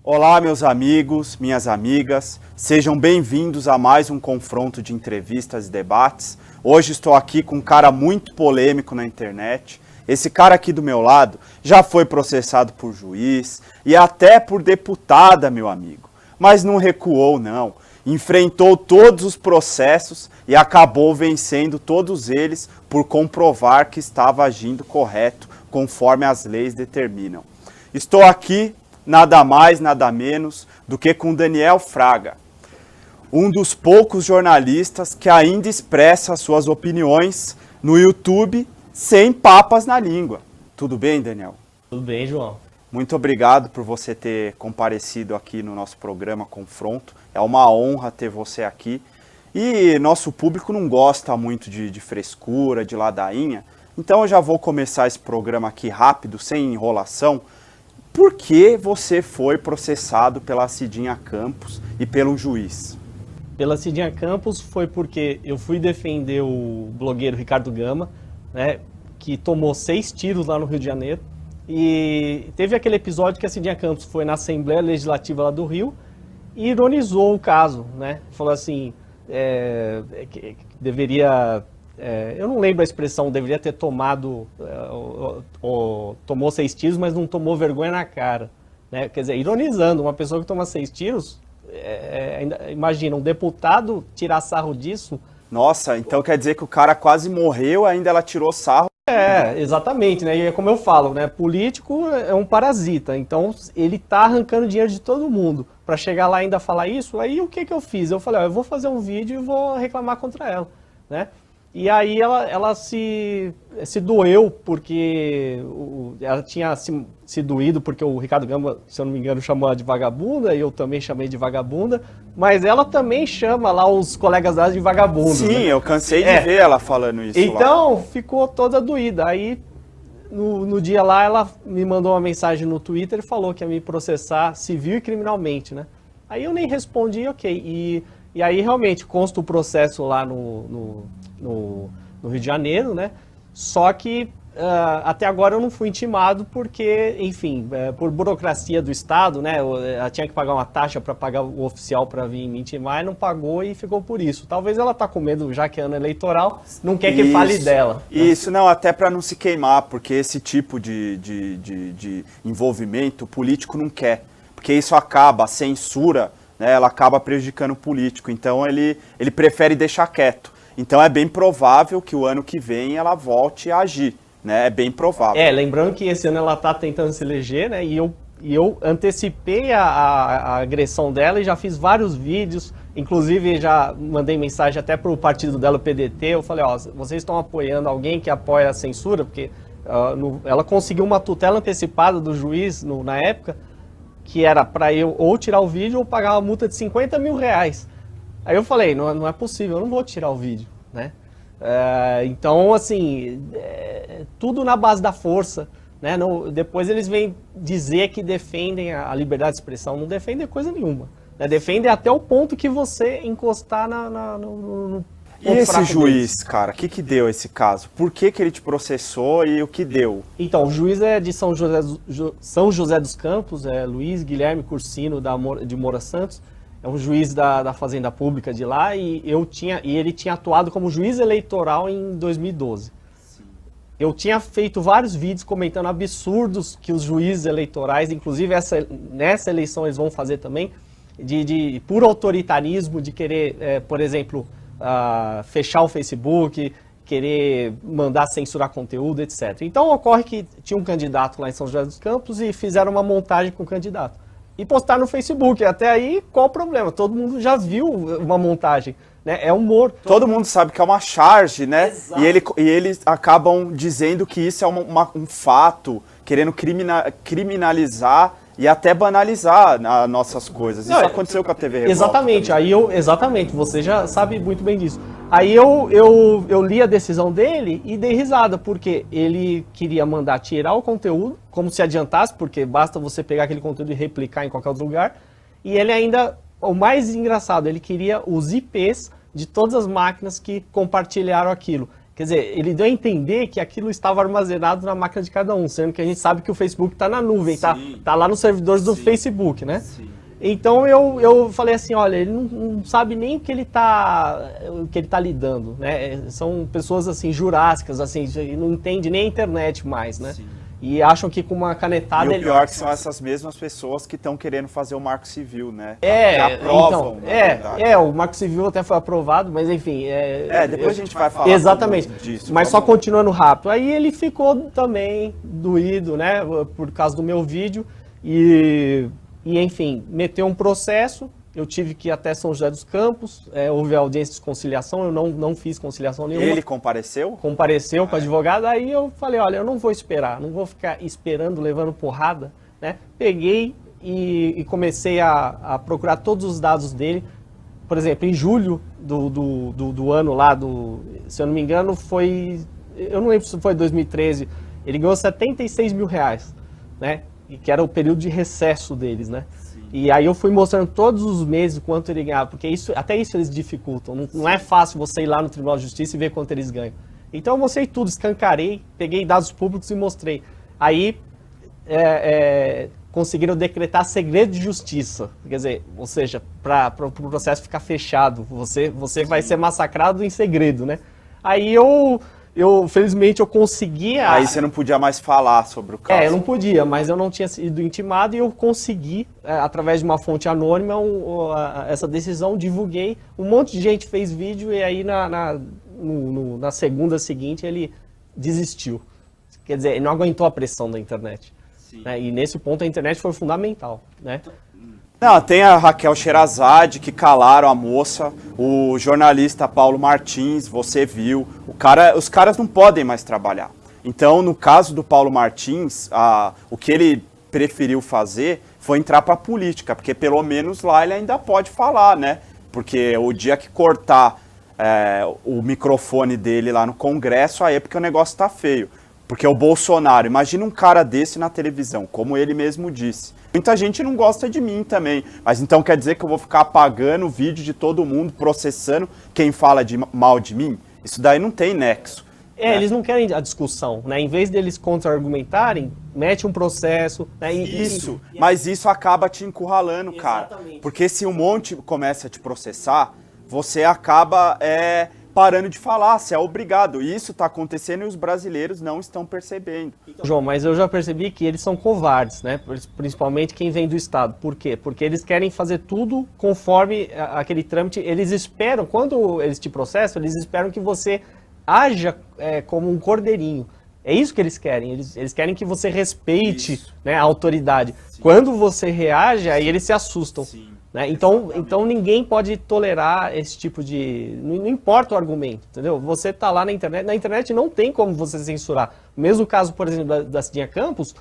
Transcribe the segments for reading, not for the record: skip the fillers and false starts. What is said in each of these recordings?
Olá, meus amigos, minhas amigas, sejam bem-vindos a mais um confronto de entrevistas e debates. Hoje estou aqui com um cara muito polêmico na internet. Esse cara aqui do meu lado já foi processado por juiz e até por deputada, meu amigo. Mas não recuou, não. Enfrentou todos os processos e acabou vencendo todos eles por comprovar que estava agindo correto, conforme as leis determinam. Estou aqui nada mais, nada menos do que com Daniel Fraga, um dos poucos jornalistas que ainda expressa suas opiniões no YouTube sem papas na língua. Tudo bem, Daniel? Tudo bem, João. Muito obrigado por você ter comparecido aqui no nosso programa Confronto. É uma honra ter você aqui. E nosso público não gosta muito de frescura, de ladainha. Então eu já vou começar esse programa aqui rápido, sem enrolação. Por que você foi processado pela Cidinha Campos e pelo juiz? Pela Cidinha Campos foi porque eu fui defender o blogueiro Ricardo Gama, né, que tomou 6 tiros lá no Rio de Janeiro. E teve aquele episódio que a Cidinha Campos foi na Assembleia Legislativa lá do Rio e ironizou o caso, né? Falou assim, que deveria... eu não lembro a expressão, deveria ter tomado, tomou 6 tiros, mas não tomou vergonha na cara, né? Quer dizer, ironizando, uma pessoa que toma 6 tiros, imagina, um deputado tirar sarro disso. Nossa, então quer dizer que o cara quase morreu, ainda ela tirou sarro. Exatamente, né? E é como eu falo, né? Político é um parasita, então ele tá arrancando dinheiro de todo mundo. Para chegar lá e ainda falar isso, aí o que eu fiz? Eu falei, eu vou fazer um vídeo e vou reclamar contra ela, né? E aí ela se doeu porque ela tinha se doído porque o Ricardo Gama, se eu não me engano, chamou ela de vagabunda e eu também chamei de vagabunda, mas ela também chama lá os colegas dela de vagabunda. Sim, né? Eu cansei de ver ela falando isso então, lá. ficou toda doída. Aí no dia lá ela me mandou uma mensagem no Twitter e falou que ia me processar civil e criminalmente, né? Aí eu nem respondi, ok. E aí realmente consta o processo lá no Rio de Janeiro, né? Só que até agora eu não fui intimado porque, enfim, por burocracia do Estado, né? Ela tinha que pagar uma taxa para pagar o oficial para vir me intimar e não pagou e ficou por isso. Talvez ela tá com medo, já que é ano eleitoral, não quer que fale dela. Isso, não, até para não se queimar, porque esse tipo de envolvimento o político não quer. Porque isso acaba, a censura, né? Ela acaba prejudicando o político. Então ele prefere deixar quieto. Então é bem provável que o ano que vem ela volte a agir, né? É bem provável. Lembrando que esse ano ela está tentando se eleger, né? E eu antecipei a agressão dela e já fiz vários vídeos, inclusive já mandei mensagem até para o partido dela, o PDT, eu falei, vocês estão apoiando alguém que apoia a censura, porque ela conseguiu uma tutela antecipada do juiz na época, que era para eu ou tirar o vídeo ou pagar uma multa de 50 mil reais. Aí eu falei, não é possível, eu não vou tirar o vídeo, né? Então, assim, tudo na base da força, né? Depois eles vêm dizer que defendem a liberdade de expressão, não defendem coisa nenhuma, né? Defendem até o ponto que você encostar no E esse juiz, cara, o que deu esse caso? Por que ele te processou e o que deu? Então, o juiz é de São José dos Campos, Luiz Guilherme Cursino de Moura Santos. É um juiz da Fazenda Pública de lá e ele tinha atuado como juiz eleitoral em 2012. Sim. Eu tinha feito vários vídeos comentando absurdos que os juízes eleitorais, inclusive nessa eleição eles vão fazer também, de puro autoritarismo, de querer, por exemplo, fechar o Facebook, querer mandar censurar conteúdo, etc. Então ocorre que tinha um candidato lá em São José dos Campos e fizeram uma montagem com o candidato. E postar no Facebook. Até aí, qual o problema? Todo mundo já viu uma montagem, né? É humor. Todo mundo sabe que é uma charge, né? Exato. E eles acabam dizendo que isso é um fato, querendo criminalizar e até banalizar as nossas coisas. Isso aconteceu com a TV Revolta. Exatamente. Exatamente, você já sabe muito bem disso. Aí eu li a decisão dele e dei risada, porque ele queria mandar tirar o conteúdo, como se adiantasse, porque basta você pegar aquele conteúdo e replicar em qualquer outro lugar. E ele ainda, o mais engraçado, ele queria os IPs de todas as máquinas que compartilharam aquilo. Quer dizer, ele deu a entender que aquilo estava armazenado na máquina de cada um, sendo que a gente sabe que o Facebook está na nuvem, tá lá nos servidores do Facebook, né? Sim. Então eu falei assim, olha, ele não sabe nem o que ele tá lidando, né? São pessoas assim, jurássicas, assim, não entende nem a internet mais, né? Sim. E acham que com uma canetada... E o pior é que são essas mesmas pessoas que estão querendo fazer o Marco Civil, né? Que aprovam, então, o Marco Civil até foi aprovado, mas enfim... depois a gente vai falar exatamente, disso. Mas só continuando rápido. Aí ele ficou também doído, né, por causa do meu vídeo e enfim, meteu um processo. Eu tive que ir até São José dos Campos, houve audiência de conciliação, eu não fiz conciliação nenhuma. Ele compareceu? Compareceu com a advogada, aí eu falei, olha, eu não vou esperar, não vou ficar esperando, levando porrada, né? Peguei e comecei a procurar todos os dados dele. Por exemplo, em julho do ano lá, se eu não me engano, eu não lembro se foi 2013, ele ganhou R$76 mil, né? Que era o período de recesso deles, né? E aí eu fui mostrando todos os meses quanto ele ganhava, porque até isso eles dificultam. Não é fácil você ir lá no Tribunal de Justiça e ver quanto eles ganham. Então eu mostrei tudo, escancarei, peguei dados públicos e mostrei. Aí conseguiram decretar segredo de justiça. Quer dizer, ou seja, para o processo ficar fechado, você vai ser massacrado em segredo, né? Aí felizmente eu consegui... Aí você não podia mais falar sobre o caso. Eu não podia, mas eu não tinha sido intimado e eu consegui, através de uma fonte anônima, essa decisão, divulguei. Um monte de gente fez vídeo e aí na segunda seguinte ele desistiu. Quer dizer, ele não aguentou a pressão da internet. Né? E nesse ponto a internet foi fundamental, né? Não, tem a Raquel Sherazade, que calaram a moça, o jornalista Paulo Martins, você viu, os caras não podem mais trabalhar. Então, no caso do Paulo Martins, o que ele preferiu fazer foi entrar para a política, porque pelo menos lá ele ainda pode falar, né? Porque o dia que cortar o microfone dele lá no Congresso, aí é porque o negócio tá feio. Porque o Bolsonaro, imagina um cara desse na televisão, como ele mesmo disse. Muita gente não gosta de mim também, mas então quer dizer que eu vou ficar apagando o vídeo de todo mundo, processando quem fala mal de mim? Isso daí não tem nexo. Né? Eles não querem a discussão, né? Em vez deles contra-argumentarem, mete um processo. Né? Mas isso acaba te encurralando, cara. Exatamente. Porque se um monte começa a te processar, você acaba parando de falar, você é obrigado. E isso está acontecendo e os brasileiros não estão percebendo. João, mas eu já percebi que eles são covardes, né? Principalmente quem vem do Estado. Por quê? Porque eles querem fazer tudo conforme aquele trâmite. Eles esperam, quando eles te processam, eles esperam que você haja como um cordeirinho. É isso que eles querem. Eles querem que você respeite, né, a autoridade. Sim. Quando você reage, aí eles se assustam. Sim. Né? Então ninguém pode tolerar esse tipo de... Não importa o argumento, entendeu? Você tá lá na internet não tem como você censurar. O mesmo caso, por exemplo, da Cidinha Campos,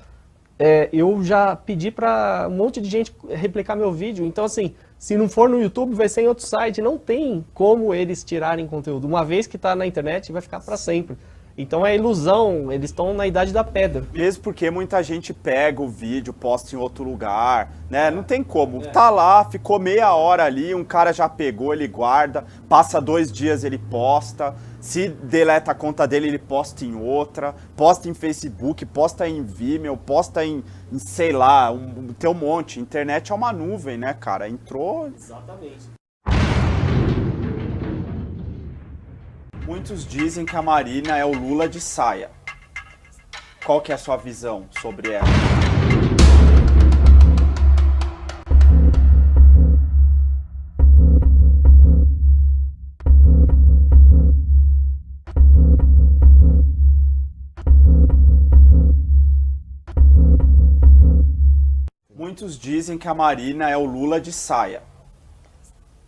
eu já pedi para um monte de gente replicar meu vídeo. Então, assim, se não for no YouTube, vai ser em outro site. Não tem como eles tirarem conteúdo. Uma vez que tá na internet, vai ficar para sempre. Então é ilusão, eles estão na idade da pedra. Mesmo porque muita gente pega o vídeo, posta em outro lugar, né? Não tem como. Tá lá, ficou meia hora ali, um cara já pegou, ele guarda, passa 2 dias, ele posta. Se deleta a conta dele, ele posta em outra, posta em Facebook, posta em Vimeo, posta em sei lá, tem um monte. Internet é uma nuvem, né, cara? Entrou... Exatamente. Muitos dizem que a Marina é o Lula de saia. Qual que é a sua visão sobre ela? Muitos dizem que a Marina é o Lula de saia.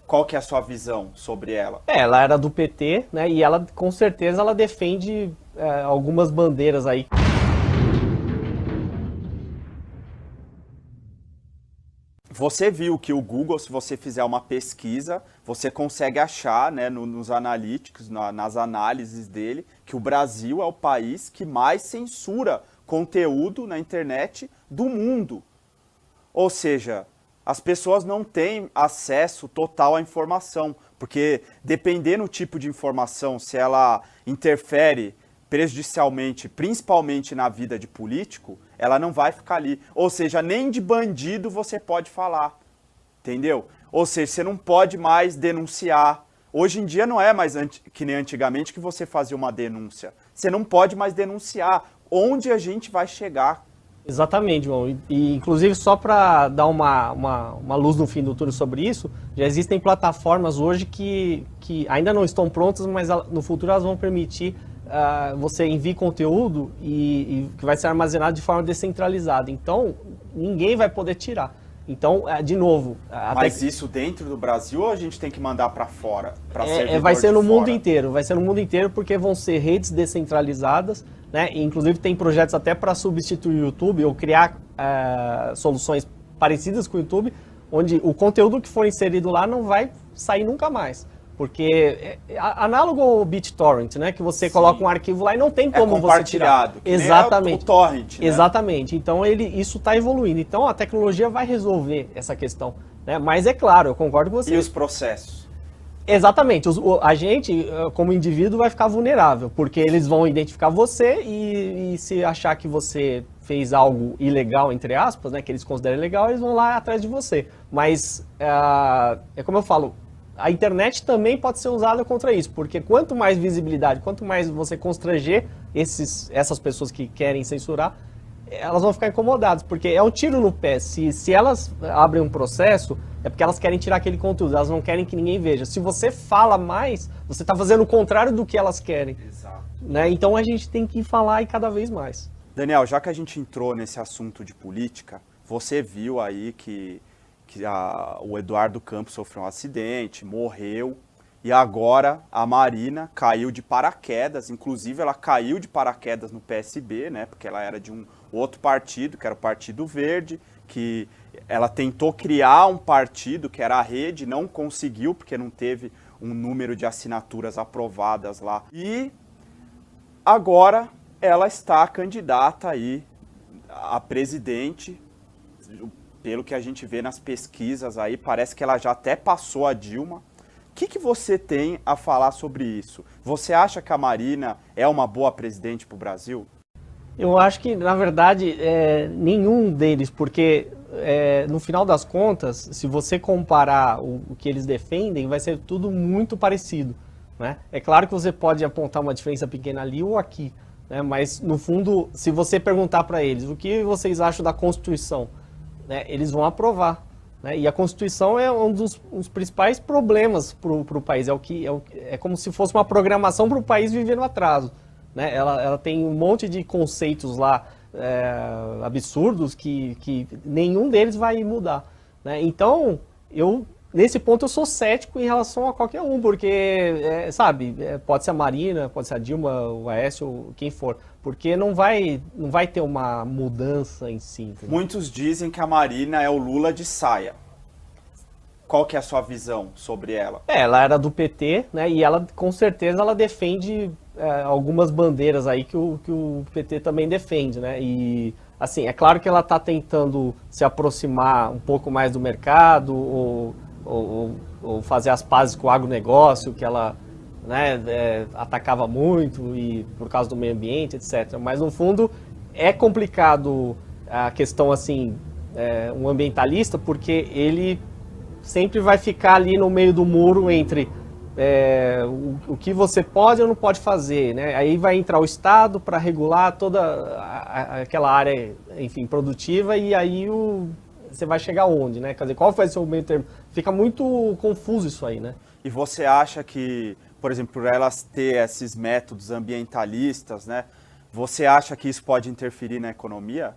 Qual que é a sua visão sobre ela? Ela era do PT, né? E ela, com certeza, ela defende algumas bandeiras aí. Você viu que o Google, se você fizer uma pesquisa, você consegue achar, né, nos analytics, nas análises dele, que o Brasil é o país que mais censura conteúdo na internet do mundo. Ou seja, as pessoas não têm acesso total à informação, porque dependendo do tipo de informação, se ela interfere prejudicialmente, principalmente na vida de político, ela não vai ficar ali. Ou seja, nem de bandido você pode falar, entendeu? Ou seja, você não pode mais denunciar. Hoje em dia não é mais que nem antigamente que você fazia uma denúncia. Você não pode mais denunciar. Onde a gente vai chegar? Exatamente, João. E inclusive, só para dar uma luz no fim do túnel sobre isso, já existem plataformas hoje que ainda não estão prontas, mas no futuro elas vão permitir você enviar conteúdo e que vai ser armazenado de forma descentralizada. Então, ninguém vai poder tirar. Então, de novo... Mas isso dentro do Brasil ou a gente tem que mandar para fora? Vai ser no mundo inteiro. Vai ser no mundo inteiro porque vão ser redes descentralizadas, né? E, inclusive, tem projetos até para substituir o YouTube ou criar soluções parecidas com o YouTube, onde o conteúdo que for inserido lá não vai sair nunca mais. Porque análogo ao BitTorrent, né? Que você coloca um arquivo lá e não tem como você tirar. Exatamente. O torrent, né? Exatamente. Então isso está evoluindo. Então a tecnologia vai resolver essa questão, né? Mas é claro, eu concordo com você. E os processos? Exatamente. A gente, como indivíduo, vai ficar vulnerável, porque eles vão identificar você e se achar que você fez algo ilegal, entre aspas, né? Que eles consideram ilegal, eles vão lá atrás de você. Mas é como eu falo. A internet também pode ser usada contra isso, porque quanto mais visibilidade, quanto mais você constranger essas pessoas que querem censurar, elas vão ficar incomodadas, porque é um tiro no pé. Se elas abrem um processo, é porque elas querem tirar aquele conteúdo, elas não querem que ninguém veja. Se você fala mais, você está fazendo o contrário do que elas querem. Exato. Né? Então a gente tem que falar e cada vez mais. Daniel, já que a gente entrou nesse assunto de política, você viu aí que o Eduardo Campos sofreu um acidente, morreu, e agora a Marina caiu de paraquedas, inclusive ela caiu de paraquedas no PSB, né, porque ela era de um outro partido, que era o Partido Verde, que ela tentou criar um partido, que era a Rede, não conseguiu, porque não teve um número de assinaturas aprovadas lá. E agora ela está candidata aí a presidente. Pelo que a gente vê nas pesquisas aí, parece que ela já até passou a Dilma. O que você tem a falar sobre isso? Você acha que a Marina é uma boa presidente para o Brasil? Eu acho que, na verdade, nenhum deles, porque no final das contas, se você comparar o que eles defendem, vai ser tudo muito parecido, né? É claro que você pode apontar uma diferença pequena ali ou aqui, né? Mas, no fundo, se você perguntar para eles o que vocês acham da Constituição, né, eles vão aprovar, né? E a Constituição é um dos principais problemas para o país. É como se fosse uma programação para o país viver no atraso, né? Ela tem um monte de conceitos lá absurdos que nenhum deles vai mudar, né? Então, nesse ponto eu sou cético em relação a qualquer um, porque, pode ser a Marina, pode ser a Dilma, o Aécio, quem for, porque não vai ter uma mudança em si. Entendeu? Muitos dizem que a Marina é o Lula de saia. Qual que é a sua visão sobre ela? Ela era do PT, né, e ela, com certeza, ela defende algumas bandeiras aí que o PT também defende, né, e, assim, é claro que ela está tentando se aproximar um pouco mais do mercado, ou fazer as pazes com o agronegócio, que ela, né, atacava muito e por causa do meio ambiente, etc. Mas, no fundo, é complicado a questão, assim, um ambientalista, porque ele sempre vai ficar ali no meio do muro entre o que você pode ou não pode fazer, né? Aí vai entrar o Estado para regular toda aquela área, enfim, produtiva, e aí você vai chegar onde, né? Quer dizer, qual vai ser o meio termo? Fica muito confuso isso aí, né? E você acha que, por exemplo, por elas ter esses métodos ambientalistas, né? Você acha que isso pode interferir na economia?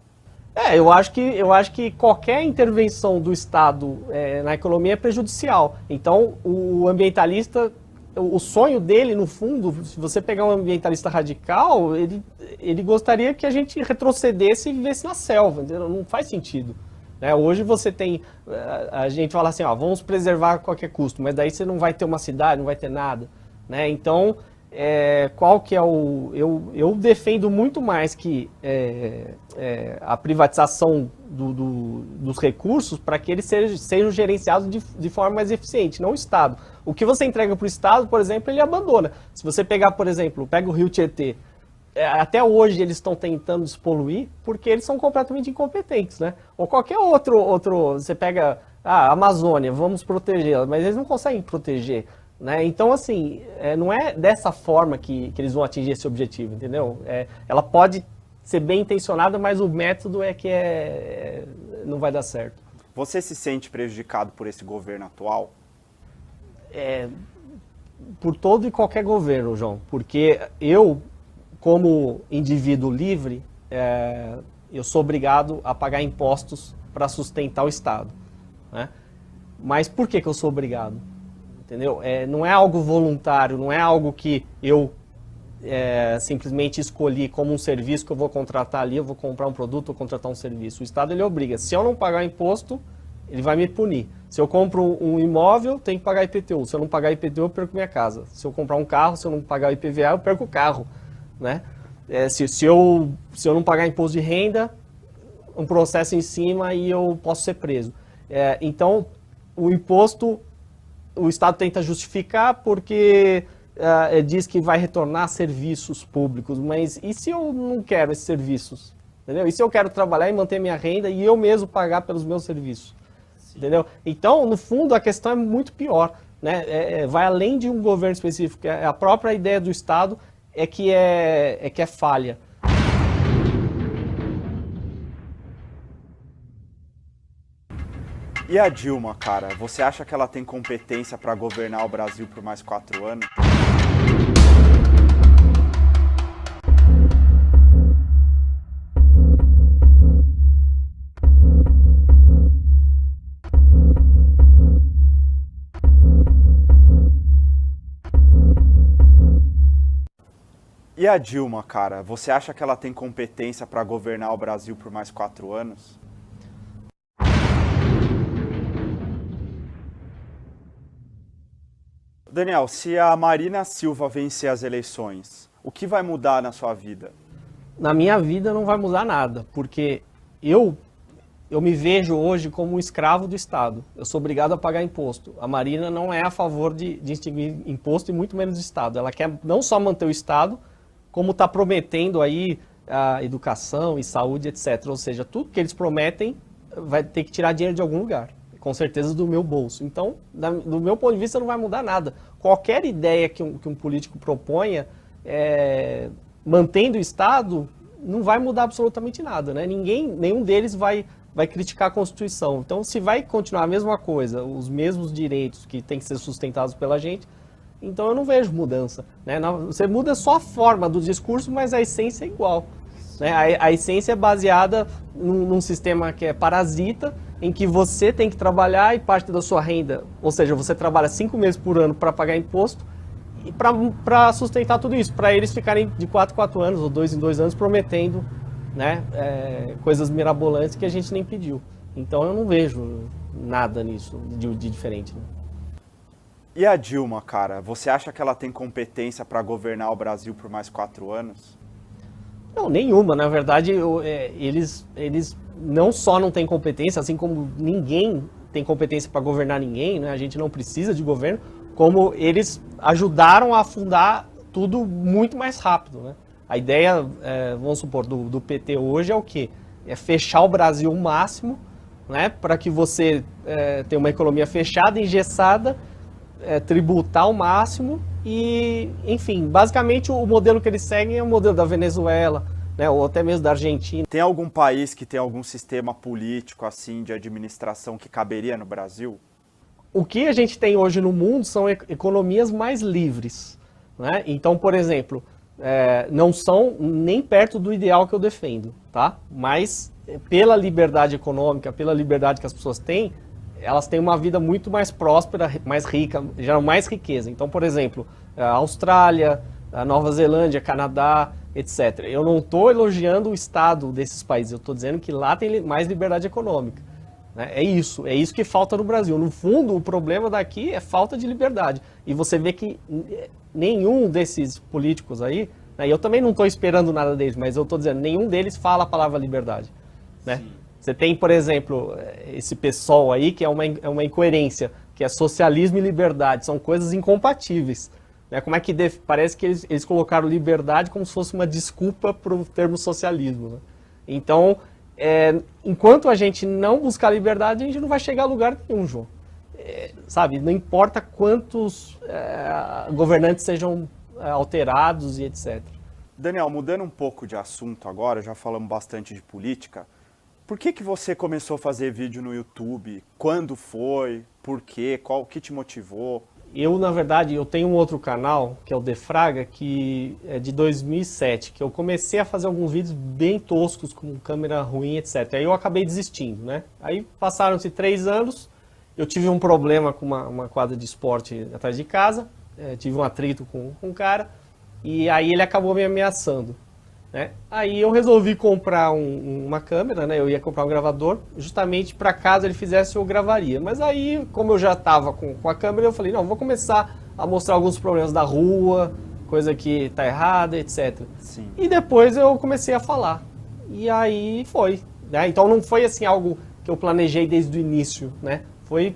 Eu acho que qualquer intervenção do Estado na economia é prejudicial. Então, o ambientalista, o sonho dele, no fundo, se você pegar um ambientalista radical, ele gostaria que a gente retrocedesse e vivesse na selva, entendeu? Não faz sentido. Né? Hoje você tem, a gente fala assim, vamos preservar a qualquer custo, mas daí você não vai ter uma cidade, não vai ter nada. Né? Então, qual que é eu defendo muito mais que a privatização dos recursos para que eles sejam gerenciados de forma mais eficiente, não o Estado. O que você entrega para o Estado, por exemplo, ele abandona. Se você pegar, por exemplo, pega o Rio Tietê, até hoje eles estão tentando despoluir porque eles são completamente incompetentes, né? Ou qualquer outro você pega a Amazônia, vamos protegê-la, mas eles não conseguem proteger, né? Então, assim, não é dessa forma que eles vão atingir esse objetivo, entendeu? Ela pode ser bem intencionada, mas o método não vai dar certo. Você se sente prejudicado por esse governo atual? Por todo e qualquer governo, João, porque eu, como indivíduo livre, eu sou obrigado a pagar impostos para sustentar o Estado, né? Mas por que eu sou obrigado? Entendeu? Não é algo voluntário, não é algo que eu simplesmente escolhi como um serviço que eu vou contratar ali, eu vou comprar um produto ou contratar um serviço. O Estado, ele obriga. Se eu não pagar imposto, ele vai me punir. Se eu compro um imóvel, tem que pagar IPTU. Se eu não pagar IPTU, eu perco minha casa. Se eu comprar um carro, se eu não pagar IPVA, eu perco o carro, né? Se eu não pagar imposto de renda, um processo em cima e eu posso ser preso. Então, o imposto, o Estado tenta justificar porque diz que vai retornar serviços públicos, mas e se eu não quero esses serviços? Entendeu? E se eu quero trabalhar e manter minha renda e eu mesmo pagar pelos meus serviços? Sim. Entendeu? Então, no fundo, a questão é muito pior, né? Vai além de um governo específico. A própria ideia do Estado é que é falha. E a Dilma, cara? Você acha que ela tem competência para governar o Brasil por mais 4 anos? E a Dilma, cara? Você acha que ela tem competência para governar o Brasil por mais 4 anos? Daniel, se a Marina Silva vencer as eleições, o que vai mudar na sua vida? Na minha vida não vai mudar nada, porque eu me vejo hoje como um escravo do Estado. Eu sou obrigado a pagar imposto. A Marina não é a favor de extinguir imposto e muito menos o Estado. Ela quer não só manter o Estado, como está prometendo aí a educação e saúde, etc. Ou seja, tudo que eles prometem vai ter que tirar dinheiro de algum lugar. Com certeza do meu bolso. Então, do meu ponto de vista, não vai mudar nada. Qualquer ideia que um político proponha, mantendo o Estado, não vai mudar absolutamente nada, né? Nenhum deles vai criticar a Constituição. Então, se vai continuar a mesma coisa, os mesmos direitos que têm que ser sustentados pela gente, então eu não vejo mudança, né? Você muda só a forma do discurso, mas a essência é igual, né? A essência é baseada num sistema que é parasita, em que você tem que trabalhar e parte da sua renda, ou seja, você trabalha 5 meses por ano para pagar imposto e para sustentar tudo isso, para eles ficarem de 4 em 4 anos ou 2 em 2 anos prometendo, né, coisas mirabolantes que a gente nem pediu. Então eu não vejo nada nisso de diferente, né? E a Dilma, cara? Você acha que ela tem competência para governar o Brasil por mais 4 anos? Não, nenhuma. Na verdade, eles não só não têm competência, assim como ninguém tem competência para governar ninguém, né? A gente não precisa de governo, como eles ajudaram a afundar tudo muito mais rápido, né? A ideia, vamos supor, do PT hoje é o quê? É fechar o Brasil o máximo, né? Para que você tenha uma economia fechada, engessada, tributar ao máximo e, enfim, basicamente o modelo que eles seguem é o modelo da Venezuela, né, ou até mesmo da Argentina. Tem algum país que tem algum sistema político, assim, de administração que caberia no Brasil? O que a gente tem hoje no mundo são economias mais livres, né? Então, por exemplo, não são nem perto do ideal que eu defendo, tá? Mas pela liberdade econômica, pela liberdade que as pessoas têm, elas têm uma vida muito mais próspera, mais rica, geram mais riqueza. Então, por exemplo, a Austrália, a Nova Zelândia, Canadá, etc. Eu não estou elogiando o estado desses países, eu estou dizendo que lá tem mais liberdade econômica, né? É isso que falta no Brasil. No fundo, o problema daqui é falta de liberdade. E você vê que nenhum desses políticos aí, né, eu também não estou esperando nada deles, mas eu estou dizendo, nenhum deles fala a palavra liberdade, né? Você tem, por exemplo, esse PSOL aí, que é uma incoerência, que é socialismo e liberdade, são coisas incompatíveis. Né? Como é que parece que eles colocaram liberdade como se fosse uma desculpa para o termo socialismo. Né? Então, enquanto a gente não buscar liberdade, a gente não vai chegar a lugar nenhum, João. Sabe, não importa quantos governantes sejam alterados e etc. Daniel, mudando um pouco de assunto agora, já falamos bastante de política, por que você começou a fazer vídeo no YouTube? Quando foi? Por quê? O que te motivou? Na verdade, eu tenho um outro canal, que é o Defraga, que é de 2007, que eu comecei a fazer alguns vídeos bem toscos, com câmera ruim, etc. Aí eu acabei desistindo, né? Aí passaram-se 3 anos, eu tive um problema com uma quadra de esporte atrás de casa, tive um atrito com um cara, e aí ele acabou me ameaçando. Né? Aí eu resolvi comprar uma câmera, né? Eu ia comprar um gravador, justamente para caso ele fizesse, eu gravaria. Mas aí, como eu já estava com a câmera, eu falei, não, vou começar a mostrar alguns problemas da rua, coisa que está errada, etc. Sim. E depois eu comecei a falar. E aí foi. Né? Então não foi assim algo que eu planejei desde o início, né? Foi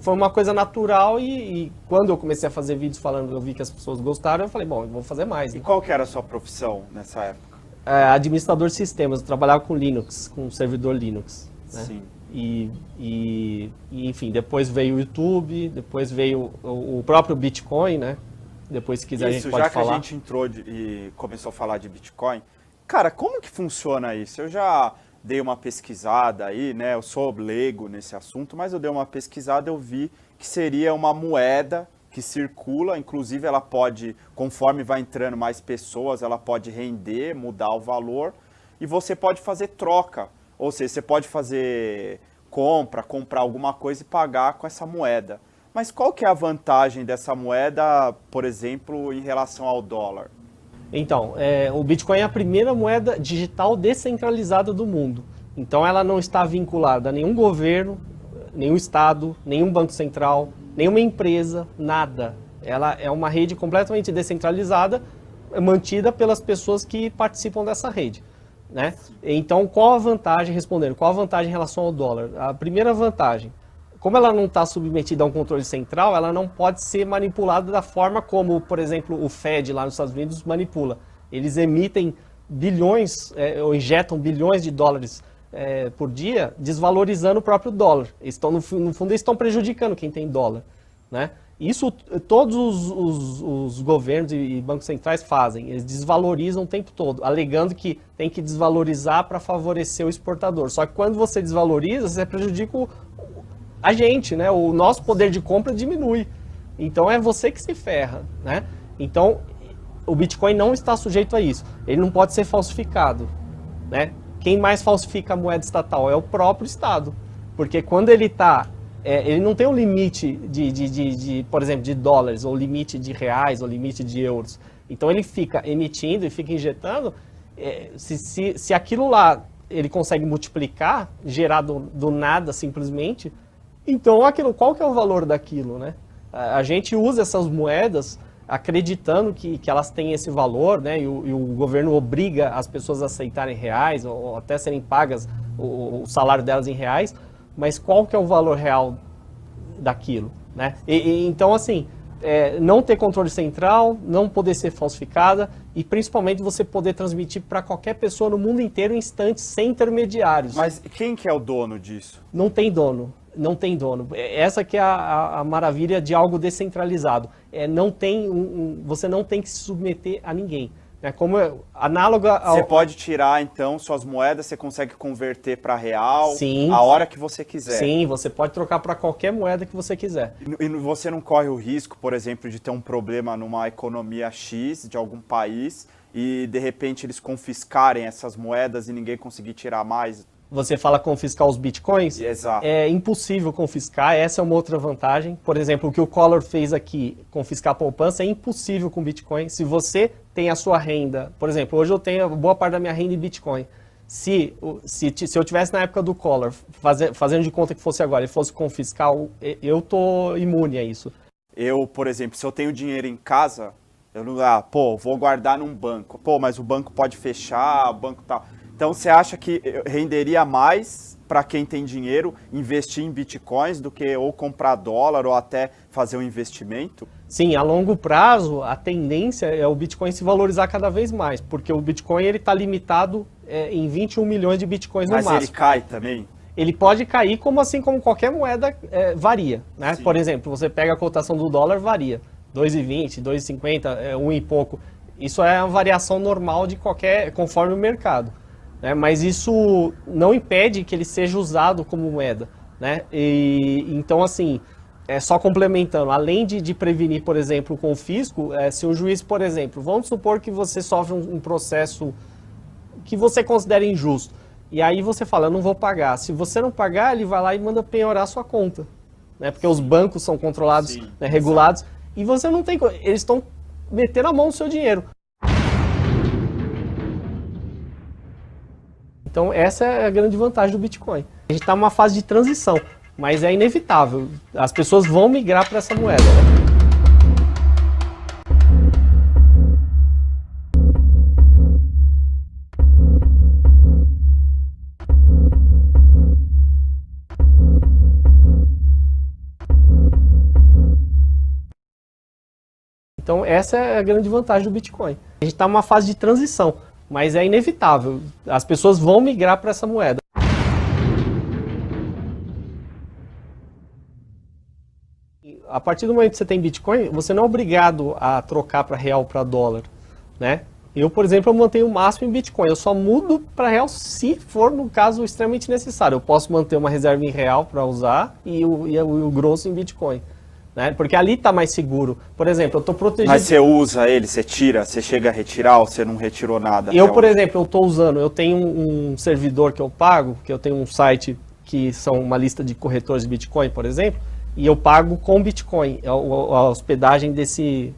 uma coisa natural e quando eu comecei a fazer vídeos falando, eu vi que as pessoas gostaram, eu falei, bom, eu vou fazer mais. E né? qual que era a sua profissão nessa época? Administrador de sistemas, eu trabalhava com Linux, com servidor Linux. Né? Sim. E, enfim, depois veio o YouTube, depois veio o próprio Bitcoin, né? Depois, se quiser, a gente pode falar. Já que a gente entrou e começou a falar de Bitcoin, cara, como que funciona isso? Eu já dei uma pesquisada aí, né? Eu sou leigo nesse assunto, mas eu dei uma pesquisada, eu vi que seria uma moeda que circula, inclusive ela pode, conforme vai entrando mais pessoas, ela pode render, mudar o valor, e você pode fazer troca, ou seja, você pode fazer comprar alguma coisa e pagar com essa moeda. Mas qual que é a vantagem dessa moeda, por exemplo, em relação ao dólar? Então, o Bitcoin é a primeira moeda digital descentralizada do mundo. Então ela não está vinculada a nenhum governo, nenhum estado, nenhum banco central, nenhuma empresa, nada. Ela é uma rede completamente descentralizada, mantida pelas pessoas que participam dessa rede. Né? Então, qual a vantagem, respondendo, qual a vantagem em relação ao dólar? A primeira vantagem, como ela não está submetida a um controle central, ela não pode ser manipulada da forma como, por exemplo, o Fed lá nos Estados Unidos manipula. Eles emitem bilhões, ou injetam bilhões de dólares por dia, desvalorizando o próprio dólar. No fundo, eles estão prejudicando quem tem dólar. Né? Isso todos os governos e bancos centrais fazem. Eles desvalorizam o tempo todo, alegando que tem que desvalorizar para favorecer o exportador. Só que quando você desvaloriza, você prejudica a gente, né? O nosso poder de compra diminui. Então é você que se ferra. Né? Então o Bitcoin não está sujeito a isso. Ele não pode ser falsificado. Né? Quem mais falsifica a moeda estatal é o próprio Estado. Porque quando ele não tem um limite por exemplo, de dólares, ou limite de reais, ou limite de euros. Então ele fica emitindo e fica injetando. Se aquilo lá ele consegue multiplicar, gerar do nada simplesmente, então qual que é o valor daquilo? Né? A gente usa essas moedas acreditando que elas têm esse valor, né? E o governo obriga as pessoas a aceitarem reais, ou até serem pagas o salário delas em reais, mas qual que é o valor real daquilo? Né? Então, assim, não ter controle central, não poder ser falsificada e principalmente você poder transmitir para qualquer pessoa no mundo inteiro em instantes, sem intermediários. Mas quem que é o dono disso? Não tem dono. Não tem dono. Essa que é a maravilha de algo descentralizado. Você não tem que se submeter a ninguém. Como análoga ao... Você pode tirar, então, suas moedas, você consegue converter para real. Sim, a hora que você quiser. Sim, você pode trocar para qualquer moeda que você quiser. E você não corre o risco, por exemplo, de ter um problema numa economia X de algum país e, de repente, eles confiscarem essas moedas e ninguém conseguir tirar mais? Você fala confiscar os bitcoins? Exato. É impossível confiscar, essa é uma outra vantagem. Por exemplo, o que o Collor fez aqui, confiscar a poupança, é impossível com Bitcoin. Se você tem a sua renda, por exemplo, hoje eu tenho boa parte da minha renda em Bitcoin. Se eu tivesse na época do Collor, fazendo de conta que fosse agora, e fosse confiscar, eu estou imune a isso. Eu, por exemplo, se eu tenho dinheiro em casa, eu não, vou guardar num banco. Mas o banco pode fechar, o banco tal. Então você acha que renderia mais para quem tem dinheiro investir em bitcoins do que ou comprar dólar ou até fazer um investimento? Sim, a longo prazo a tendência é o Bitcoin se valorizar cada vez mais, porque o Bitcoin ele está limitado em 21 milhões de Bitcoins no máximo. Mas ele cai também? Ele pode cair assim como qualquer moeda varia, né? Por exemplo, você pega a cotação do dólar, varia. 2,20, 2,50, 1 e pouco. Isso é uma variação normal de conforme o mercado, né? Mas isso não impede que ele seja usado como moeda, né? Então, assim, só complementando, além de prevenir, por exemplo, com o fisco, se um juiz, por exemplo, vamos supor que você sofre um processo que você considera injusto, e aí você fala, eu não vou pagar. Se você não pagar, ele vai lá e manda penhorar a sua conta, né? Porque os bancos são controlados, né, regulados, e você não tem... Eles estão metendo a mão no seu dinheiro. Então essa é a grande vantagem do Bitcoin. A gente está numa fase de transição, mas é inevitável. As pessoas vão migrar para essa moeda, né? Então essa é a grande vantagem do Bitcoin. A gente está numa fase de transição, mas é inevitável. As pessoas vão migrar para essa moeda. A partir do momento que você tem Bitcoin, você não é obrigado a trocar para real, para dólar, né? Eu, por exemplo, eu mantenho o máximo em Bitcoin. Eu só mudo para real se for, no caso, extremamente necessário. Eu posso manter uma reserva em real para usar e o grosso em Bitcoin, né? Porque ali está mais seguro. Por exemplo, eu estou protegido... Mas você usa ele, você tira, você chega a retirar ou você não retirou nada? Eu, por exemplo, eu estou usando, eu tenho um servidor que eu pago, que eu tenho um site que são uma lista de corretores de Bitcoin, por exemplo, e eu pago com Bitcoin, a hospedagem desse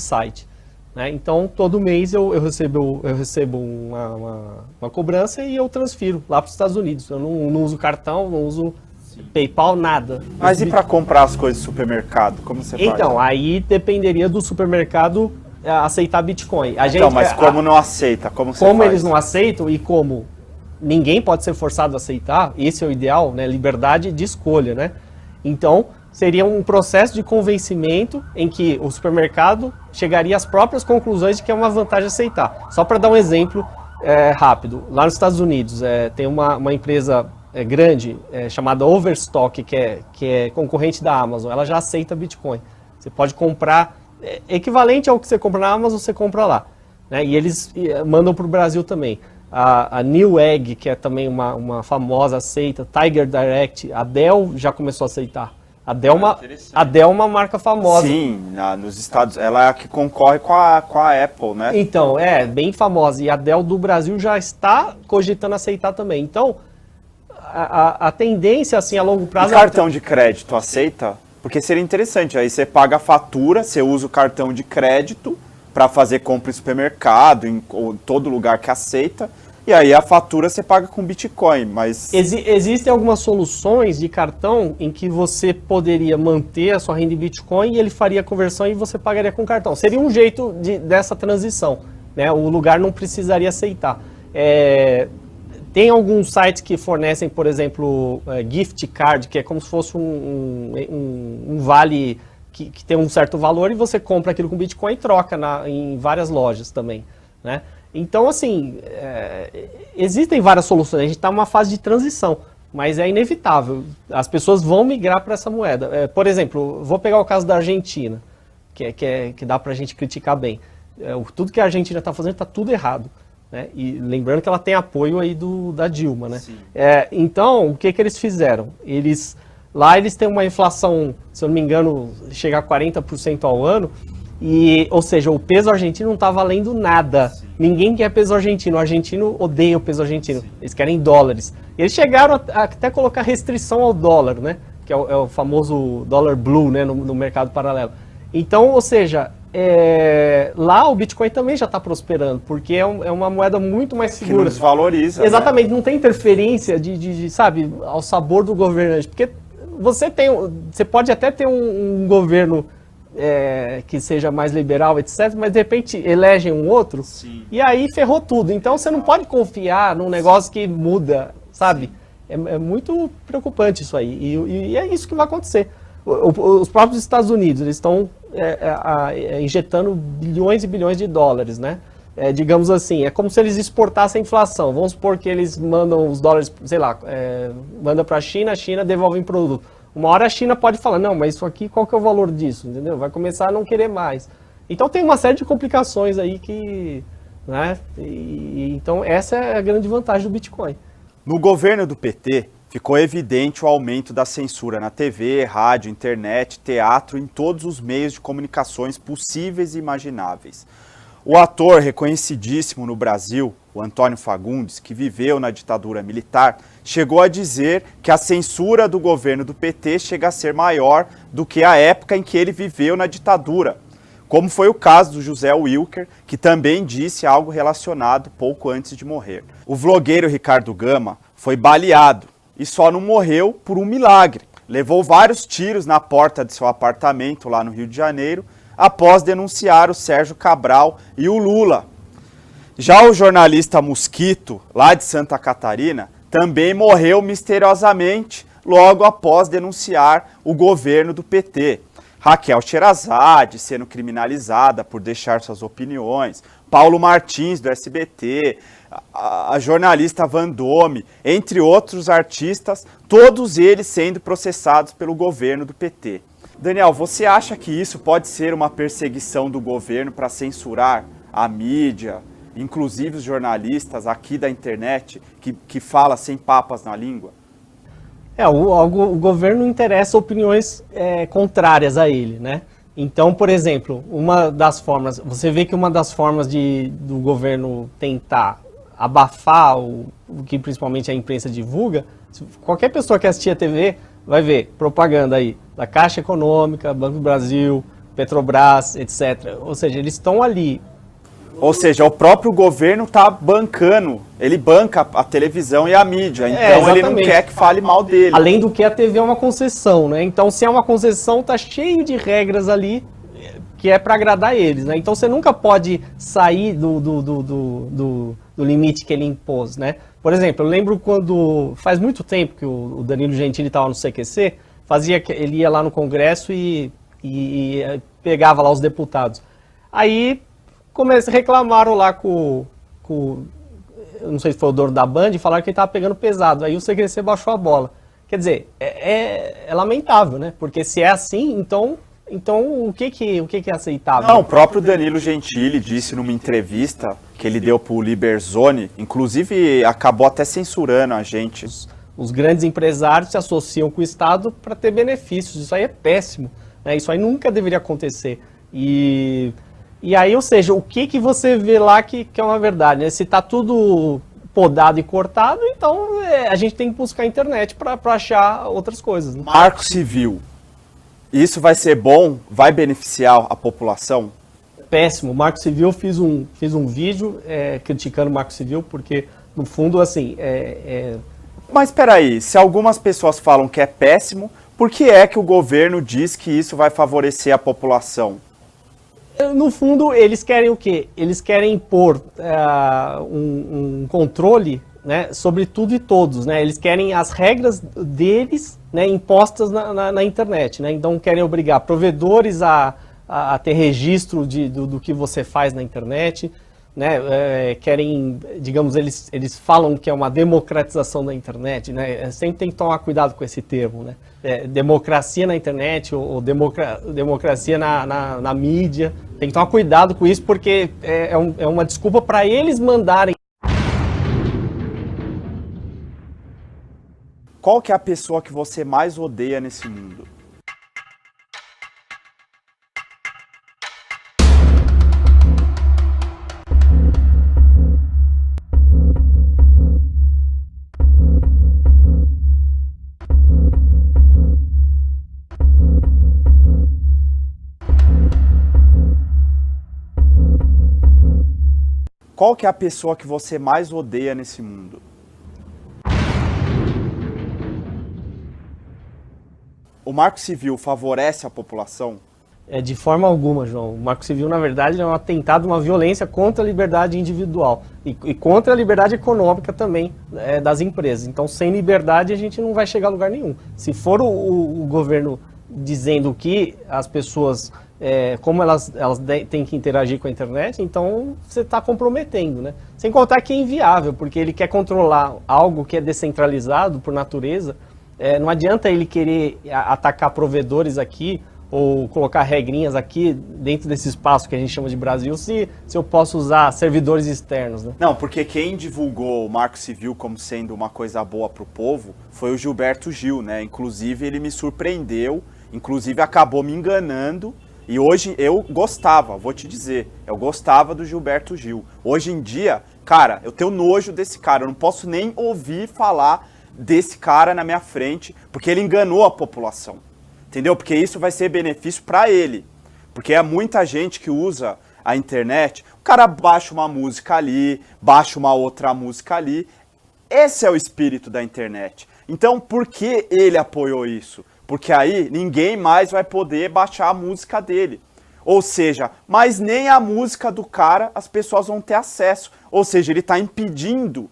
site, né? Então, todo mês eu recebo uma cobrança e eu transfiro lá para os Estados Unidos. Eu não uso cartão, não uso PayPal, nada. Mas e para comprar as coisas no supermercado? Como você faz? Então, aí dependeria do supermercado aceitar Bitcoin. Mas como não aceita? Como eles não aceitam e como ninguém pode ser forçado a aceitar, esse é o ideal, né? Liberdade de escolha, né? Então, seria um processo de convencimento em que o supermercado chegaria às próprias conclusões de que é uma vantagem aceitar. Só para dar um exemplo rápido, lá nos Estados Unidos tem uma empresa grande chamada Overstock, que é concorrente da Amazon. Ela já aceita Bitcoin. Você pode comprar, equivalente ao que você compra na Amazon, você compra lá, né? E eles mandam para o Brasil também. A Newegg, que é também uma famosa, aceita. Tiger Direct, a Dell já começou a aceitar. A Dell é uma marca famosa. Sim, nos Estados ela é a que concorre com a Apple, né? Então, bem famosa. E a Dell do Brasil já está cogitando aceitar também. Então, a tendência, assim, a longo prazo... E cartão de crédito aceita? Porque seria interessante. Aí você paga a fatura, você usa o cartão de crédito para fazer compra em supermercado, em todo lugar que aceita, e aí a fatura você paga com Bitcoin, mas... Existem algumas soluções de cartão em que você poderia manter a sua renda em Bitcoin e ele faria a conversão e você pagaria com cartão. Seria um jeito dessa transição, né? O lugar não precisaria aceitar. Tem alguns sites que fornecem, por exemplo, gift card, que é como se fosse um vale... Que tem um certo valor e você compra aquilo com Bitcoin e troca em várias lojas também, né? Então, assim, existem várias soluções. A gente está numa fase de transição, mas é inevitável. As pessoas vão migrar para essa moeda. Por exemplo, vou pegar o caso da Argentina, que dá para a gente criticar bem. Tudo que a Argentina está fazendo está tudo errado, né? E lembrando que ela tem apoio aí da Dilma, né? Então, o que eles fizeram? Lá eles têm uma inflação, se eu não me engano, chega a 40% ao ano, ou seja, o peso argentino não está valendo nada. Sim. Ninguém quer peso argentino, o argentino odeia o peso argentino, Sim. Eles querem dólares. Eles chegaram a até colocar restrição ao dólar, né? Que é o famoso dólar blue, né? No mercado paralelo. Então, ou seja, lá o Bitcoin também já está prosperando, porque é uma moeda muito mais segura. Que nos valoriza. Exatamente, né? Não tem interferência sabe, ao sabor do governante, porque você pode até ter um governo que seja mais liberal, etc., mas de repente elegem um outro, Sim. e aí ferrou tudo. Então você não pode confiar num negócio que muda, sabe? É muito preocupante isso aí, e é isso que vai acontecer. Os próprios Estados Unidos, eles estão injetando bilhões e bilhões de dólares, né? Digamos assim, é como se eles exportassem a inflação. Vamos supor que eles mandam os dólares, sei lá, manda para a China devolve em produto. Uma hora a China pode falar, não, mas isso aqui, qual que é o valor disso, entendeu? Vai começar a não querer mais. Então tem uma série de complicações aí que, né? Então essa é a grande vantagem do Bitcoin. No governo do PT, ficou evidente o aumento da censura na TV, rádio, internet, teatro, em todos os meios de comunicações possíveis e imagináveis. O ator reconhecidíssimo no Brasil, o Antônio Fagundes, que viveu na ditadura militar, chegou a dizer que a censura do governo do PT chega a ser maior do que a época em que ele viveu na ditadura, como foi o caso do José Wilker, que também disse algo relacionado pouco antes de morrer. O vlogueiro Ricardo Gama foi baleado e só não morreu por um milagre. Levou vários tiros na porta de seu apartamento lá no Rio de Janeiro, após denunciar o Sérgio Cabral e o Lula. Já o jornalista Mosquito, lá de Santa Catarina, também morreu misteriosamente logo após denunciar o governo do PT. Raquel Sherazade sendo criminalizada por deixar suas opiniões, Paulo Martins do SBT, a jornalista Vandome, entre outros artistas, todos eles sendo processados pelo governo do PT. Daniel, você acha que isso pode ser uma perseguição do governo para censurar a mídia, inclusive os jornalistas aqui da internet, que fala sem papas na língua? O governo interessa opiniões contrárias a ele, né? Então, por exemplo, uma das formas, você vê que uma das formas do governo tentar abafar o que principalmente a imprensa divulga, qualquer pessoa que assistir a TV vai ver propaganda aí da Caixa Econômica, Banco do Brasil, Petrobras, etc. Ou seja, eles estão ali. Ou seja, o próprio governo está bancando, ele banca a televisão e a mídia, então ele não quer que fale mal dele. Além do que a TV é uma concessão, né? Então se é uma concessão, tá cheio de regras ali que é para agradar eles, né? Então você nunca pode sair do limite que ele impôs, né? Por exemplo, eu lembro quando, faz muito tempo que o Danilo Gentili estava no CQC, ele ia lá no Congresso e pegava lá os deputados. Aí reclamaram lá com eu não sei se foi o dono da Band, e falaram que ele estava pegando pesado. Aí o CQC baixou a bola. Quer dizer, é lamentável, né? Porque se é assim, então o que é aceitável? Não, o próprio Danilo Gentili disse numa entrevista que ele deu para o Liberzone, inclusive acabou até censurando a gente. Os grandes empresários se associam com o Estado para ter benefícios. Isso aí é péssimo, né? Isso aí nunca deveria acontecer. E aí, ou seja, o que você vê lá que é uma verdade, né? Se está tudo podado e cortado, então a gente tem que buscar a internet para achar outras coisas, né? Marco Civil. Isso vai ser bom? Vai beneficiar a população? Péssimo. Marco Civil, fiz um vídeo criticando o Marco Civil, porque, no fundo, assim... Mas espera aí, se algumas pessoas falam que é péssimo, por que é que o governo diz que isso vai favorecer a população? No fundo, eles querem o quê? Eles querem impor um controle, né, sobre tudo e todos, né? Eles querem as regras deles, né, impostas na internet, né? Então querem obrigar provedores a ter registro do que você faz na internet, né? Querem, digamos, eles falam que é uma democratização da internet, né? Sempre tem que tomar cuidado com esse termo, né? Democracia na internet ou democracia na mídia. Tem que tomar cuidado com isso, porque é uma desculpa para eles mandarem. Qual que é a pessoa que você mais odeia nesse mundo? Qual que é a pessoa que você mais odeia nesse mundo? O Marco Civil favorece a população? De forma alguma, João. O Marco Civil, na verdade, é um atentado, uma violência contra a liberdade individual e contra a liberdade econômica também das empresas. Então, sem liberdade, a gente não vai chegar a lugar nenhum. Se for o governo dizendo que as pessoas, como elas têm que interagir com a internet, então você está comprometendo, né? Sem contar que é inviável, porque ele quer controlar algo que é descentralizado por natureza. Não adianta ele querer atacar provedores aqui, ou colocar regrinhas aqui dentro desse espaço que a gente chama de Brasil, se eu posso usar servidores externos, né? Não, porque quem divulgou o Marco Civil como sendo uma coisa boa para o povo foi o Gilberto Gil, né? Inclusive ele me surpreendeu, inclusive acabou me enganando, e hoje eu gostava, vou te dizer, eu gostava do Gilberto Gil. Hoje em dia, cara, eu tenho nojo desse cara, eu não posso nem ouvir falar desse cara na minha frente, porque ele enganou a população. Entendeu? Porque isso vai ser benefício para ele. Porque é muita gente que usa a internet, o cara baixa uma música ali, baixa uma outra música ali. Esse é o espírito da internet. Então, por que ele apoiou isso? Porque aí ninguém mais vai poder baixar a música dele. Ou seja, mas nem a música do cara as pessoas vão ter acesso. Ou seja, ele está impedindo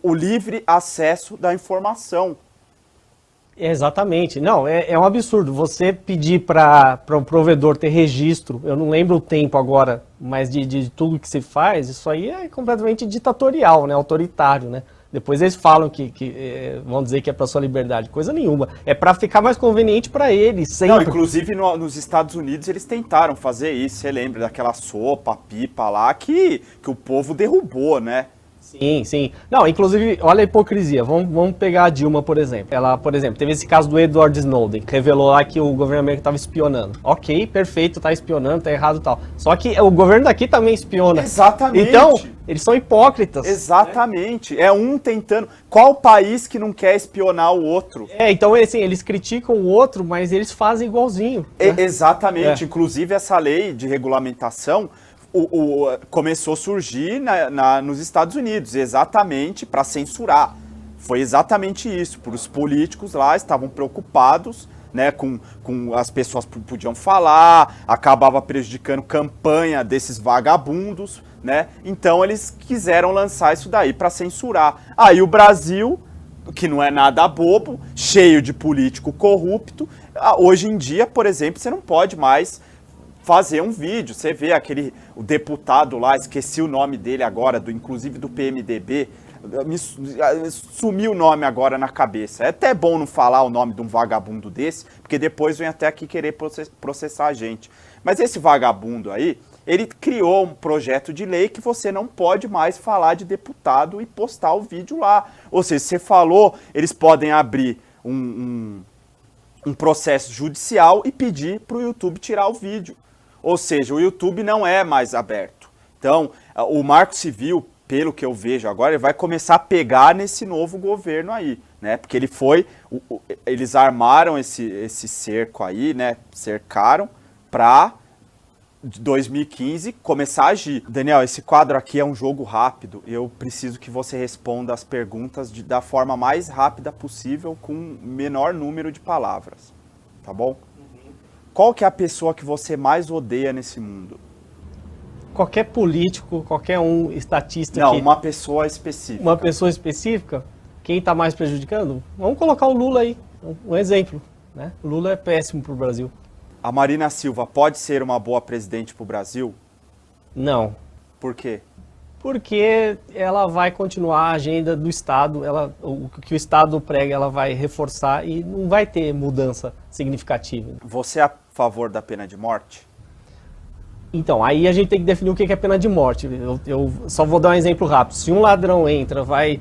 o livre acesso da informação. Exatamente. Não, é um absurdo. Você pedir para o provedor ter registro, eu não lembro o tempo agora, mas de tudo que se faz, isso aí é completamente ditatorial, né? Autoritário, né? Depois eles falam que vão dizer que é para sua liberdade. Coisa nenhuma. É para ficar mais conveniente para eles, sempre. Não, inclusive nos Estados Unidos eles tentaram fazer isso. Você lembra daquela sopa, pipa lá, que o povo derrubou, né? Sim, sim. Não, inclusive, olha a hipocrisia. Vamos pegar a Dilma, por exemplo. Ela, por exemplo, teve esse caso do Edward Snowden, que revelou lá que o governo americano estava espionando. Ok, perfeito, tá espionando, tá errado e tal. Só que o governo daqui também espiona. Exatamente. Então, eles são hipócritas. Exatamente. É um tentando... Qual país que não quer espionar o outro? Então, assim, eles criticam o outro, mas eles fazem igualzinho. Né? Exatamente. Inclusive, essa lei de regulamentação... começou a surgir nos Estados Unidos, exatamente para censurar. Foi exatamente isso, porque os políticos lá estavam preocupados, né, com as pessoas podiam falar, acabava prejudicando campanha desses vagabundos, né? Então eles quiseram lançar isso daí para censurar. Aí o Brasil, que não é nada bobo, cheio de político corrupto, hoje em dia, por exemplo, você não pode mais fazer um vídeo. Você vê o deputado lá, esqueci o nome dele agora, inclusive do PMDB, sumiu o nome agora na cabeça. É até bom não falar o nome de um vagabundo desse, porque depois vem até aqui querer processar a gente. Mas esse vagabundo aí, ele criou um projeto de lei que você não pode mais falar de deputado e postar o vídeo lá. Ou seja, você falou, eles podem abrir um processo judicial e pedir para o YouTube tirar o vídeo. Ou seja, o YouTube não é mais aberto. Então, o Marco Civil, pelo que eu vejo agora, ele vai começar a pegar nesse novo governo aí, né? Porque eles armaram esse cerco aí, né? Cercaram para 2015 começar a agir. Daniel, esse quadro aqui é um jogo rápido. Eu preciso que você responda as perguntas da forma mais rápida possível, com o menor número de palavras. Tá bom? Qual que é a pessoa que você mais odeia nesse mundo? Qualquer político, qualquer estatista... Não, uma pessoa específica. Uma pessoa específica? Quem está mais prejudicando? Vamos colocar o Lula aí, um exemplo. Né? O Lula é péssimo para o Brasil. A Marina Silva pode ser uma boa presidente para o Brasil? Não. Por quê? Porque ela vai continuar a agenda do Estado, o que o Estado prega ela vai reforçar e não vai ter mudança significativa. Você é a favor da pena de morte? Então, aí a gente tem que definir o que é pena de morte. Eu só vou dar um exemplo rápido. Se um ladrão entra, vai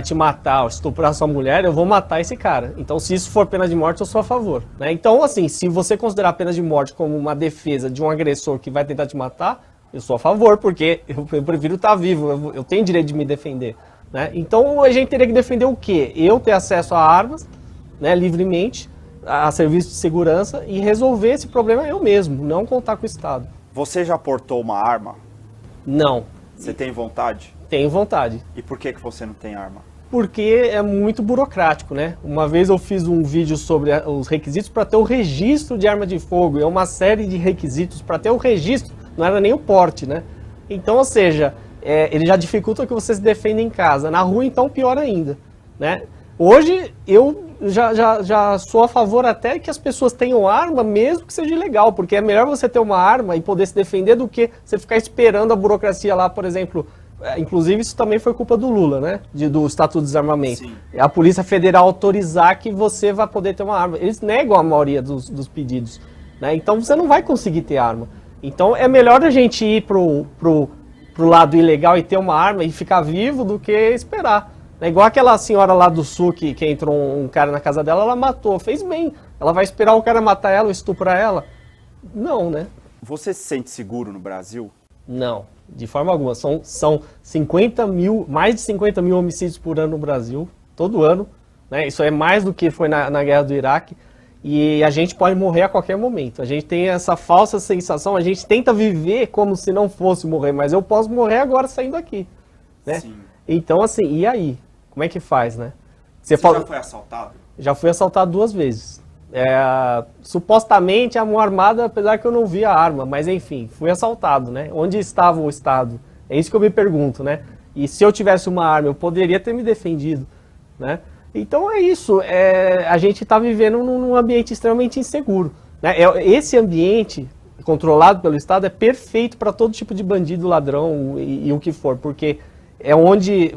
te matar ou estuprar sua mulher, eu vou matar esse cara. Então, se isso for pena de morte, eu sou a favor. Né? Então, assim, se você considerar a pena de morte como uma defesa de um agressor que vai tentar te matar, eu sou a favor, porque eu prefiro estar vivo, eu tenho direito de me defender. Né? Então, a gente teria que defender o quê? Eu ter acesso a armas, né, livremente, a serviço de segurança e resolver esse problema eu mesmo, não contar com o Estado. Você já portou uma arma? Não. Você tem vontade? Tenho vontade. E por que você não tem arma? porque é muito burocrático, né? Uma vez eu fiz um vídeo sobre os requisitos para ter o registro de arma de fogo, é uma série de requisitos para ter o registro, não era nem o porte, né? Então, ou seja, ele já dificulta que você se defenda em casa. Na rua, então, pior ainda, né? Hoje, eu já sou a favor até que as pessoas tenham arma, mesmo que seja ilegal, porque é melhor você ter uma arma e poder se defender do que você ficar esperando a burocracia lá, por exemplo. Inclusive, isso também foi culpa do Lula, né? Do Estatuto de Desarmamento. Sim. A Polícia Federal autorizar que você vai poder ter uma arma. Eles negam a maioria dos pedidos, né? Então, você não vai conseguir ter arma. Então, é melhor a gente ir pro lado ilegal e ter uma arma e ficar vivo do que esperar. É igual aquela senhora lá do sul que entrou um cara na casa dela, ela matou, fez bem. Ela vai esperar o cara matar ela ou estuprar ela? Não, né? Você se sente seguro no Brasil? Não, de forma alguma. São mais de 50 mil homicídios por ano no Brasil, todo ano, né? Isso é mais do que foi na guerra do Iraque. E a gente pode morrer a qualquer momento. A gente tem essa falsa sensação, a gente tenta viver como se não fosse morrer, mas eu posso morrer agora saindo daqui, né? Sim. Então, assim, e aí? Como é que faz, né? Você já foi assaltado? Já fui assaltado 2 vezes. Supostamente a mão armada, apesar que eu não vi a arma, mas enfim, fui assaltado, né? Onde estava o Estado? É isso que eu me pergunto, né? E se eu tivesse uma arma, eu poderia ter me defendido, né? Então é isso, a gente está vivendo num ambiente extremamente inseguro, né? Esse ambiente controlado pelo Estado é perfeito para todo tipo de bandido, ladrão e o que for, porque é onde,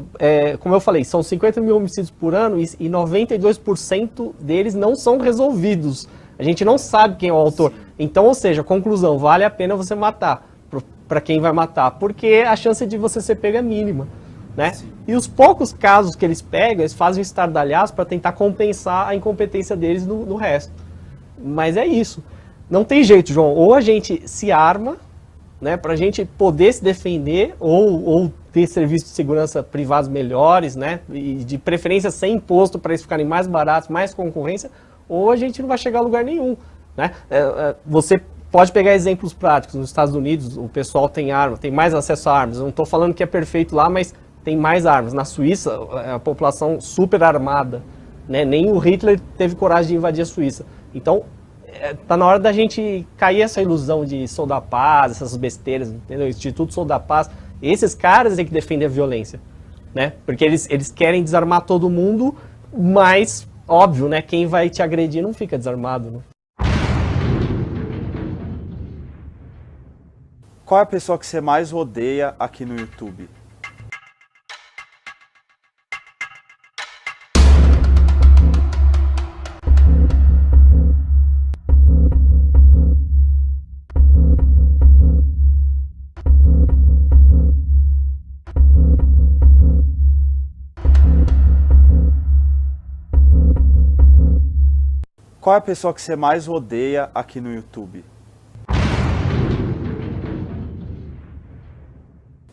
como eu falei, são 50 mil homicídios por ano e 92% deles não são resolvidos. A gente não sabe quem é o autor. Então, ou seja, conclusão, vale a pena você matar para quem vai matar, porque a chance de você ser pego é mínima, né? E os poucos casos que eles pegam, eles fazem um estardalhaço para tentar compensar a incompetência deles no resto. Mas é isso. Não tem jeito, João. Ou a gente se arma, né, para a gente poder se defender, ou ter serviços de segurança privados melhores, né, e de preferência sem imposto para eles ficarem mais baratos, mais concorrência, ou a gente não vai chegar a lugar nenhum, né? Você pode pegar exemplos práticos. Nos Estados Unidos, o pessoal tem arma, tem mais acesso a armas. Eu não estou falando que é perfeito lá, mas tem mais armas. Na Suíça, a população super armada, né? Nem o Hitler teve coragem de invadir a Suíça. Então, tá na hora da gente cair essa ilusão de Sou da Paz, essas besteiras, entendeu? Instituto Sou da Paz. Esses caras têm que defender a violência, né? Porque eles querem desarmar todo mundo, mas, óbvio, né? Quem vai te agredir não fica desarmado, né? Qual é a pessoa que você mais odeia aqui no YouTube? Qual é a pessoa que você mais odeia aqui no YouTube?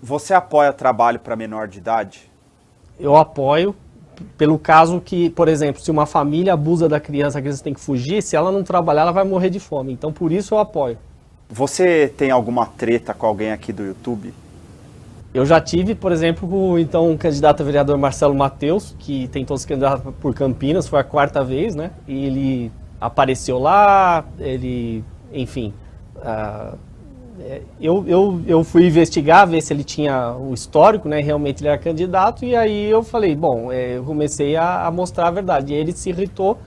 Você apoia trabalho para menor de idade? Eu apoio, pelo caso que, por exemplo, se uma família abusa da criança, a criança tem que fugir, se ela não trabalhar, ela vai morrer de fome. Então, por isso eu apoio. Você tem alguma treta com alguém aqui do YouTube? Eu já tive, por exemplo, o então candidato a vereador Marcelo Matheus, que tentou se candidatar por Campinas, foi a 4ª vez, né? E ele apareceu lá, enfim... Eu fui investigar, ver se ele tinha o histórico, né? Realmente ele era candidato, e aí eu falei, bom, eu comecei a mostrar a verdade. E ele se irritou,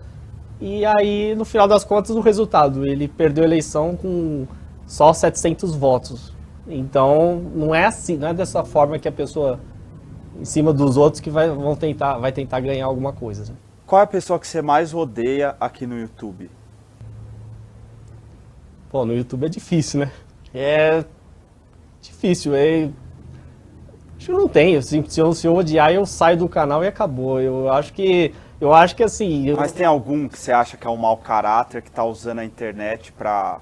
e aí, no final das contas, o resultado, ele perdeu a eleição com só 700 votos. Então, não é assim, não é dessa forma que a pessoa, em cima dos outros, que vai tentar ganhar alguma coisa. Qual é a pessoa que você mais odeia aqui no YouTube? Pô, no YouTube é difícil, né? É difícil, acho que não tem, assim, se eu odiar eu saio do canal e acabou. Eu acho que assim... Mas tem algum que você acha que é um mau caráter, que está usando a internet para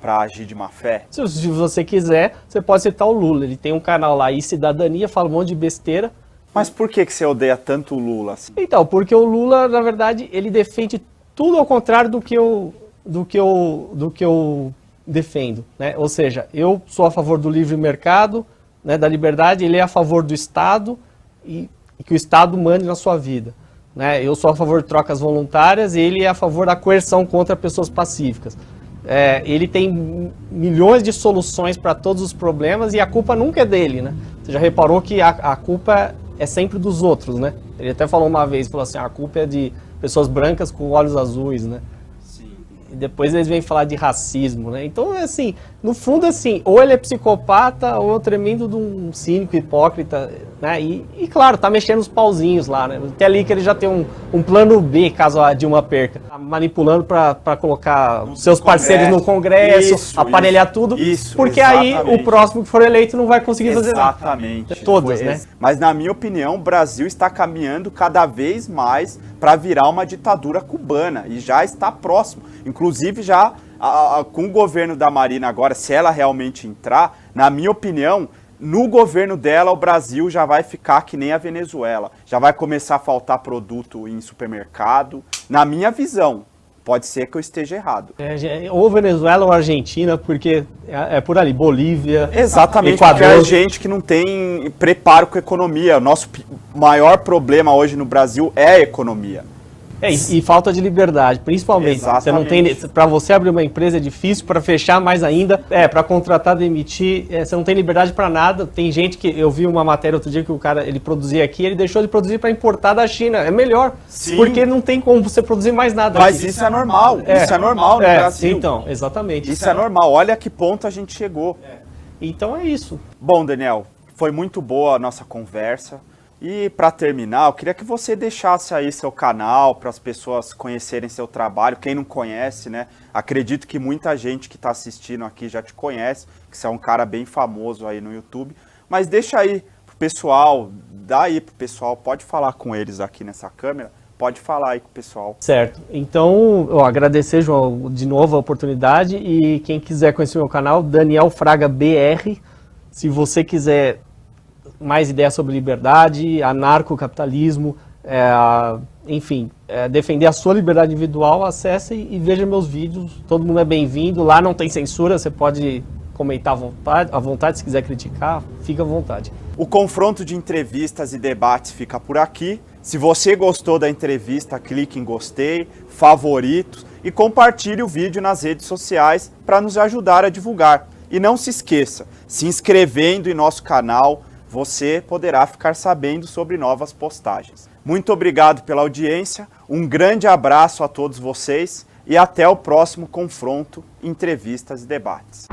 agir de má fé? Se você quiser, você pode citar o Lula, ele tem um canal lá, E Cidadania, fala um monte de besteira. Mas por que você odeia tanto o Lula? Assim? Então, porque o Lula, na verdade, ele defende tudo ao contrário do que eu defendo, né? Ou seja, eu sou a favor do livre mercado, né, da liberdade, ele é a favor do Estado, e que o Estado mande na sua vida. Né? Eu sou a favor de trocas voluntárias e ele é a favor da coerção contra pessoas pacíficas. Ele tem milhões de soluções para todos os problemas e a culpa nunca é dele, né? Você já reparou que a culpa é sempre dos outros, né? Ele até falou uma vez, falou assim, a culpa é de pessoas brancas com olhos azuis, né? Sim. E depois eles vêm falar de racismo, né? Então, assim, no fundo, assim, ou ele é psicopata ou é tremendo de um cínico, hipócrita, né? E claro, tá mexendo os pauzinhos lá, né? Até ali que ele já tem um plano B, caso a Dilma perca. Tá manipulando para colocar seus parceiros no Congresso, aparelhar tudo, porque exatamente. Aí o próximo que for eleito não vai conseguir fazer nada. Exatamente. Todas, né? Mas na minha opinião, o Brasil está caminhando cada vez mais para virar uma ditadura cubana e já está próximo. Inclusive já com o governo da Marina agora, se ela realmente entrar, na minha opinião, no governo dela o Brasil já vai ficar que nem a Venezuela. Já vai começar a faltar produto em supermercado. Na minha visão, pode ser que eu esteja errado. Ou Venezuela ou Argentina, porque é por ali, Bolívia, exatamente, Equador. Porque é gente que não tem preparo com a economia. O nosso maior problema hoje no Brasil é a economia. E falta de liberdade, principalmente. Exatamente. Você não tem, para você abrir uma empresa é difícil, para fechar mais ainda, para contratar, demitir, você não tem liberdade para nada. Tem gente que, eu vi uma matéria outro dia que o cara, ele produzia aqui, ele deixou de produzir para importar da China. É melhor, Sim. Porque não tem como você produzir mais nada. Mas aqui. isso é normal, isso é normal no Brasil. Então, exatamente. Isso é normal, olha a que ponto a gente chegou. Então é isso. Bom, Daniel, foi muito boa a nossa conversa. E para terminar, eu queria que você deixasse aí seu canal para as pessoas conhecerem seu trabalho. Quem não conhece, né? Acredito que muita gente que está assistindo aqui já te conhece, que você é um cara bem famoso aí no YouTube. Mas deixa aí pro pessoal, dá aí pro pessoal, pode falar com eles aqui nessa câmera, pode falar aí com o pessoal. Certo. Então, eu agradecer, João, de novo a oportunidade e quem quiser conhecer o meu canal, Daniel Fraga BR. Se você quiser mais ideias sobre liberdade, anarcocapitalismo, enfim, defender a sua liberdade individual, acesse e veja meus vídeos. Todo mundo é bem-vindo. Lá não tem censura, você pode comentar à vontade, se quiser criticar, fica à vontade. O confronto de entrevistas e debates fica por aqui. Se você gostou da entrevista, clique em gostei, favoritos e compartilhe o vídeo nas redes sociais para nos ajudar a divulgar. E não se esqueça, se inscrevendo em nosso canal, você poderá ficar sabendo sobre novas postagens. Muito obrigado pela audiência, um grande abraço a todos vocês e até o próximo confronto, entrevistas e debates.